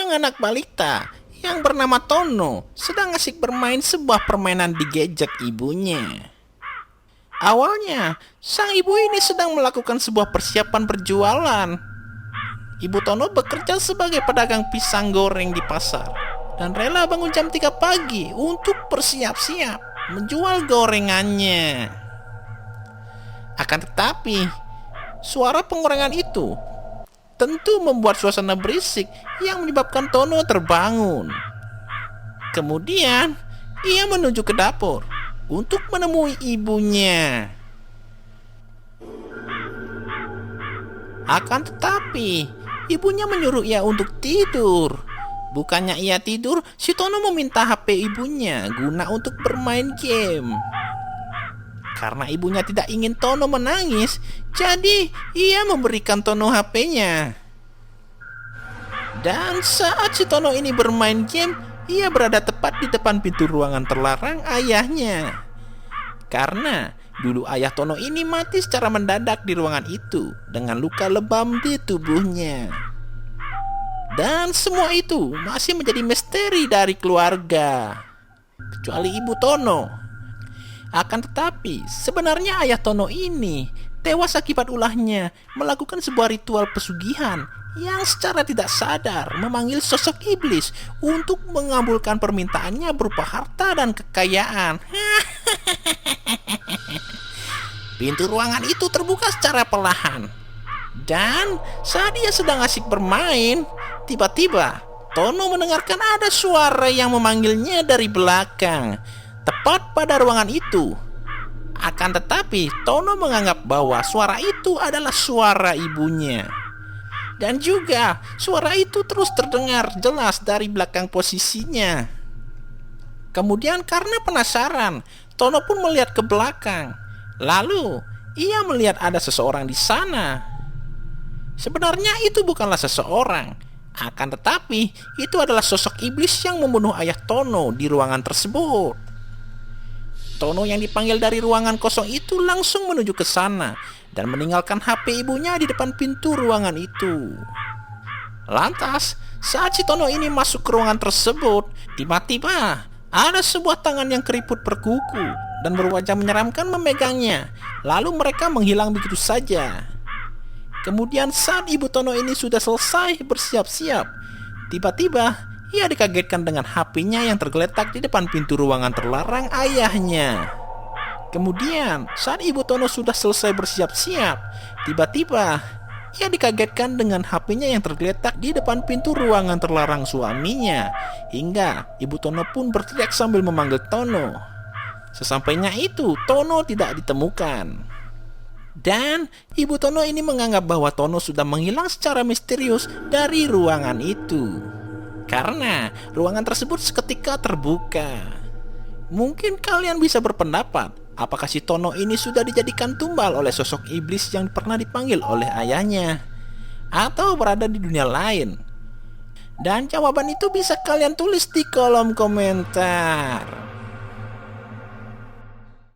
seorang anak balita yang bernama Tono sedang asik bermain sebuah permainan di gadget ibunya. Awalnya, sang ibu ini sedang melakukan sebuah persiapan berjualan. Ibu Tono bekerja sebagai pedagang pisang goreng di pasar dan rela bangun jam 3 pagi untuk bersiap-siap menjual gorengannya. Akan tetapi, suara pengorengan itu tentu membuat suasana berisik yang menyebabkan Tono terbangun. Kemudian, ia menuju ke dapur untuk menemui ibunya. Akan tetapi, ibunya menyuruh ia untuk tidur. Bukannya ia tidur, si Tono meminta HP ibunya guna untuk bermain game. Karena ibunya tidak ingin Tono menangis, jadi ia memberikan Tono HP-nya. Dan saat si Tono ini bermain game, ia berada tepat di depan pintu ruangan terlarang ayahnya. Karena dulu ayah Tono ini mati secara mendadak di ruangan itu dengan luka lebam di tubuhnya. Dan semua itu masih menjadi misteri dari keluarga, kecuali ibu Tono. Akan tetapi, sebenarnya ayah Tono ini tewas akibat ulahnya melakukan sebuah ritual pesugihan yang secara tidak sadar memanggil sosok iblis untuk mengabulkan permintaannya berupa harta dan kekayaan. Pintu ruangan itu terbuka secara perlahan. Dan saat dia sedang asik bermain, tiba-tiba Tono mendengarkan ada suara yang memanggilnya dari belakang, tepat pada ruangan itu. Akan tetapi, Tono menganggap bahwa suara itu adalah suara ibunya. Dan juga, suara itu terus terdengar jelas dari belakang posisinya. Kemudian karena penasaran, Tono pun melihat ke belakang. Lalu, ia melihat ada seseorang di sana. Sebenarnya itu bukanlah seseorang. Akan tetapi, itu adalah sosok iblis yang membunuh ayah Tono di ruangan tersebut. Tono yang dipanggil dari ruangan kosong itu langsung menuju ke sana dan meninggalkan HP ibunya di depan pintu ruangan itu. Lantas, saat si Tono ini masuk ke ruangan tersebut, tiba-tiba ada sebuah tangan yang keriput berkuku dan berwajah menyeramkan memegangnya. Lalu mereka menghilang begitu saja. Kemudian saat ibu Tono ini sudah selesai bersiap-siap, tiba-tiba ia dikagetkan dengan HP-nya yang tergeletak di depan pintu ruangan terlarang ayahnya. Kemudian, saat ibu Tono sudah selesai bersiap-siap, tiba-tiba ia dikagetkan dengan HP-nya yang tergeletak di depan pintu ruangan terlarang suaminya. Hingga ibu Tono pun berteriak sambil memanggil Tono. Sesampainya itu, Tono tidak ditemukan. Dan ibu Tono ini menganggap bahwa Tono sudah menghilang secara misterius dari ruangan itu. Karena ruangan tersebut seketika terbuka. Mungkin kalian bisa berpendapat, apakah si Tono ini sudah dijadikan tumbal oleh sosok iblis yang pernah dipanggil oleh ayahnya, atau berada di dunia lain? Dan jawaban itu bisa kalian tulis di kolom komentar.